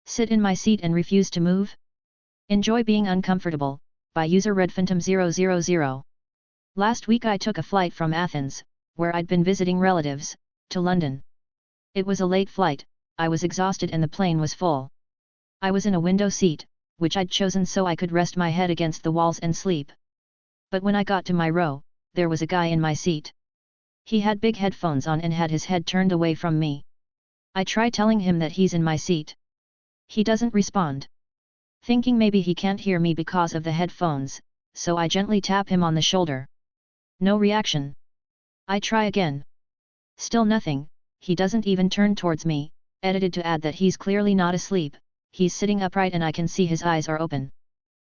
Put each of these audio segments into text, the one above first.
Sit in my seat and refuse to move? Enjoy being uncomfortable, by user redphantom000. Last week I took a flight from Athens, where I'd been visiting relatives, to London. It was a late flight, I was exhausted and the plane was full. I was in a window seat, which I'd chosen so I could rest my head against the walls and sleep. But when I got to my row, there was a guy in my seat. He had big headphones on and had his head turned away from me. I try telling him that he's in my seat. He doesn't respond. Thinking maybe he can't hear me because of the headphones, so I gently tap him on the shoulder. No reaction. I try again. Still nothing. He doesn't even turn towards me, edited to add that he's clearly not asleep, he's sitting upright and I can see his eyes are open.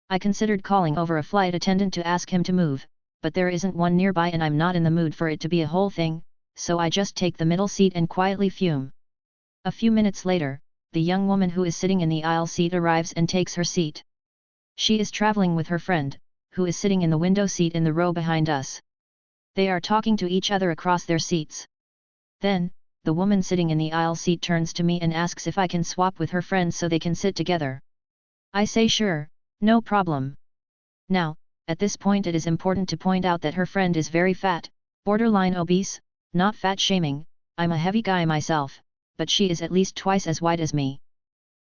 I considered calling over a flight attendant to ask him to move, but there isn't one nearby and I'm not in the mood for it to be a whole thing, so I just take the middle seat and quietly fume. A few minutes later, the young woman who is sitting in the aisle seat arrives and takes her seat. She is traveling with her friend, who is sitting in the window seat in the row behind us. They are talking to each other across their seats. Then, the woman sitting in the aisle seat turns to me and asks if I can swap with her friend so they can sit together. I say sure, no problem. Now, at this point it is important to point out that her friend is very fat, borderline obese, not fat shaming, I'm a heavy guy myself, but she is at least twice as wide as me.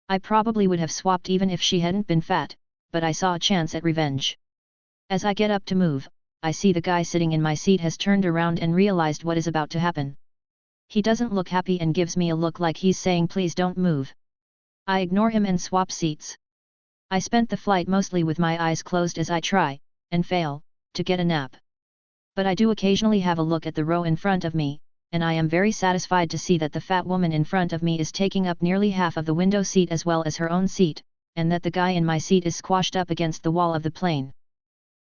I probably would have swapped even if she hadn't been fat, but I saw a chance at revenge. As I get up to move, I see the guy sitting in my seat has turned around and realized what is about to happen. He doesn't look happy and gives me a look like he's saying please don't move. I ignore him and swap seats. I spent the flight mostly with my eyes closed as I try, and fail, to get a nap. But I do occasionally have a look at the row in front of me, and I am very satisfied to see that the fat woman in front of me is taking up nearly half of the window seat as well as her own seat, and that the guy in my seat is squashed up against the wall of the plane.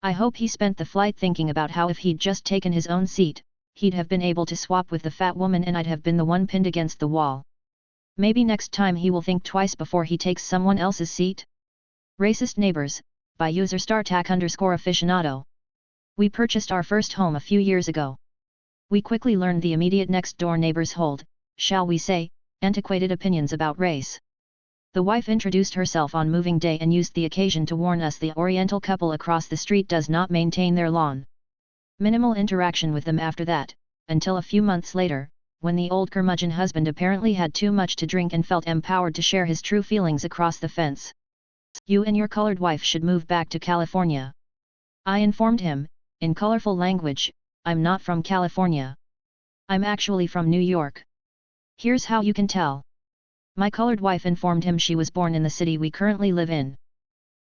I hope he spent the flight thinking about how if he'd just taken his own seat, he'd have been able to swap with the fat woman and I'd have been the one pinned against the wall. Maybe next time he will think twice before he takes someone else's seat? Racist Neighbors, by user StarTac_aficionado. We purchased our first home a few years ago. We quickly learned the immediate next door neighbors hold, shall we say, antiquated opinions about race. The wife introduced herself on moving day and used the occasion to warn us the Oriental couple across the street does not maintain their lawn. Minimal interaction with them after that, until a few months later, when the old curmudgeon husband apparently had too much to drink and felt empowered to share his true feelings across the fence. You and your colored wife should move back to California. I informed him, in colorful language, I'm not from California. I'm actually from New York. Here's how you can tell. My colored wife informed him she was born in the city we currently live in.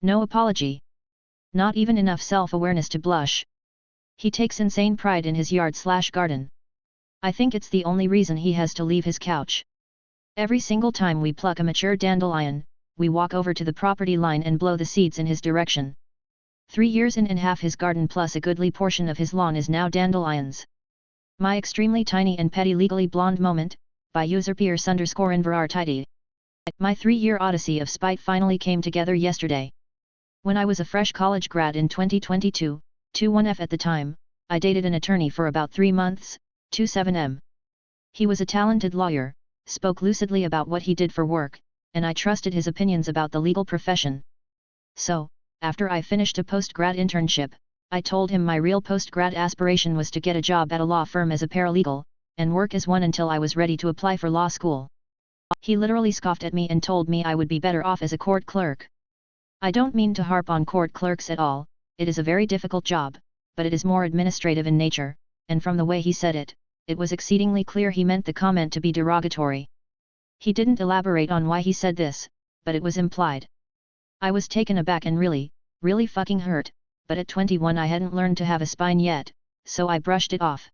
No apology. Not even enough self-awareness to blush. He takes insane pride in his yard/garden. I think it's the only reason he has to leave his couch. Every single time we pluck a mature dandelion, we walk over to the property line and blow the seeds in his direction. 3 years in and half his garden plus a goodly portion of his lawn is now dandelions. My extremely tiny and petty legally blonde moment, by user Pierce_Inverartidi. My 3-year odyssey of spite finally came together yesterday. When I was a fresh college grad in 2022, 21F at the time, I dated an attorney for about 3 months, 27M. He was a talented lawyer, spoke lucidly about what he did for work, and I trusted his opinions about the legal profession. So, after I finished a post-grad internship, I told him my real post-grad aspiration was to get a job at a law firm as a paralegal, and work as one until I was ready to apply for law school. He literally scoffed at me and told me I would be better off as a court clerk. I don't mean to harp on court clerks at all, it is a very difficult job, but it is more administrative in nature, and from the way he said it, it was exceedingly clear he meant the comment to be derogatory. He didn't elaborate on why he said this, but it was implied. I was taken aback and really fucking hurt, but at 21 I hadn't learned to have a spine yet, so I brushed it off.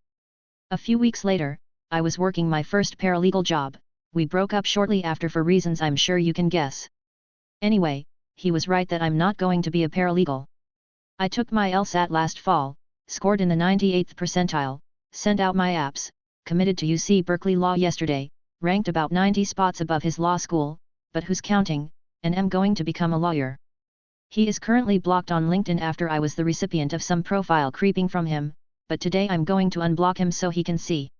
A few weeks later, I was working my first paralegal job. We broke up shortly after for reasons I'm sure you can guess. Anyway, he was right that I'm not going to be a paralegal. I took my LSAT last fall, scored in the 98th percentile, sent out my apps, committed to UC Berkeley Law yesterday, ranked about 90 spots above his law school, but who's counting, and am going to become a lawyer. He is currently blocked on LinkedIn after I was the recipient of some profile creeping from him, but today I'm going to unblock him so he can see.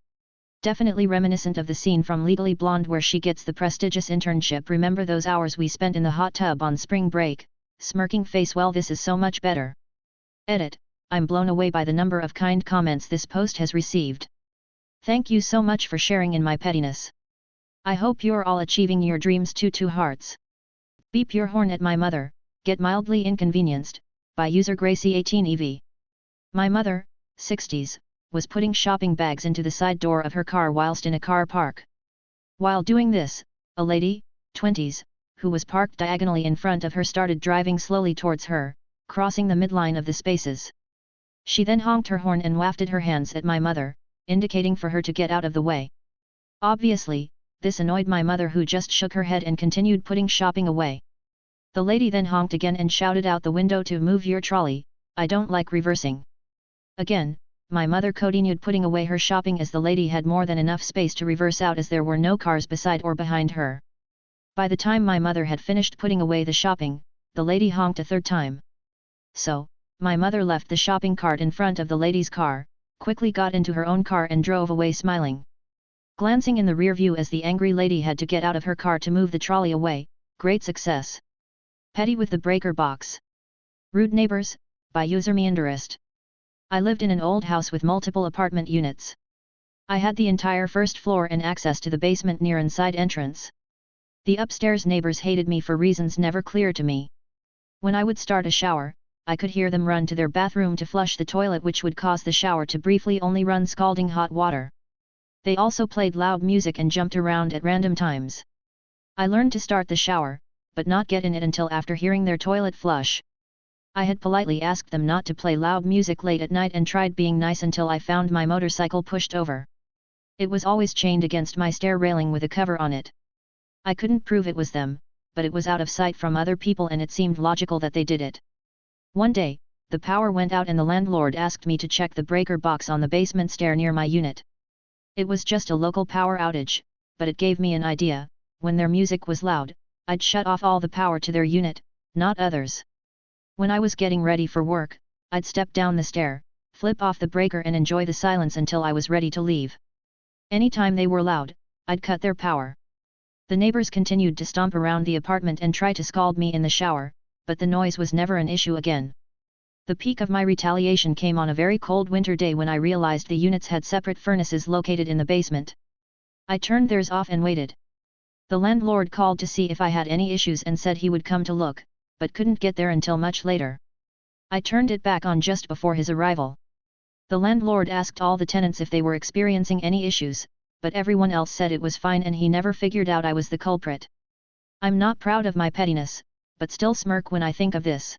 Definitely reminiscent of the scene from Legally Blonde where she gets the prestigious internship. Remember those hours we spent in the hot tub on spring break? Smirking face. Well, this is so much better. Edit. I'm blown away by the number of kind comments this post has received. Thank you so much for sharing in my pettiness. I hope you're all achieving your dreams too. 2 hearts. Beep your horn at my mother, get mildly inconvenienced, by user Gracie18EV. My mother, 60s, was putting shopping bags into the side door of her car whilst in a car park. While doing this, a lady, 20s, who was parked diagonally in front of her started driving slowly towards her, crossing the midline of the spaces. She then honked her horn and wafted her hands at my mother, indicating for her to get out of the way. Obviously, this annoyed my mother, who just shook her head and continued putting shopping away. The lady then honked again and shouted out the window to move your trolley, I don't like reversing. Again, my mother continued putting away her shopping as the lady had more than enough space to reverse out as there were no cars beside or behind her. By the time my mother had finished putting away the shopping, the lady honked a 3rd time. So, my mother left the shopping cart in front of the lady's car, quickly got into her own car and drove away smiling. Glancing in the rear view as the angry lady had to get out of her car to move the trolley away, great success. Petty with the breaker box. Rude neighbors, by user Meanderist. I lived in an old house with multiple apartment units. I had the entire 1st floor and access to the basement near and side entrance. The upstairs neighbors hated me for reasons never clear to me. When I would start a shower, I could hear them run to their bathroom to flush the toilet, which would cause the shower to briefly only run scalding hot water. They also played loud music and jumped around at random times. I learned to start the shower, but not get in it until after hearing their toilet flush. I had politely asked them not to play loud music late at night and tried being nice until I found my motorcycle pushed over. It was always chained against my stair railing with a cover on it. I couldn't prove it was them, but it was out of sight from other people and it seemed logical that they did it. One day, the power went out and the landlord asked me to check the breaker box on the basement stair near my unit. It was just a local power outage, but it gave me an idea. When their music was loud, I'd shut off all the power to their unit, not others. When I was getting ready for work, I'd step down the stair, flip off the breaker and enjoy the silence until I was ready to leave. Anytime they were loud, I'd cut their power. The neighbors continued to stomp around the apartment and try to scald me in the shower, but the noise was never an issue again. The peak of my retaliation came on a very cold winter day when I realized the units had separate furnaces located in the basement. I turned theirs off and waited. The landlord called to see if I had any issues and said he would come to look, but couldn't get there until much later. I turned it back on just before his arrival. The landlord asked all the tenants if they were experiencing any issues, but everyone else said it was fine and he never figured out I was the culprit. I'm not proud of my pettiness, but still smirk when I think of this.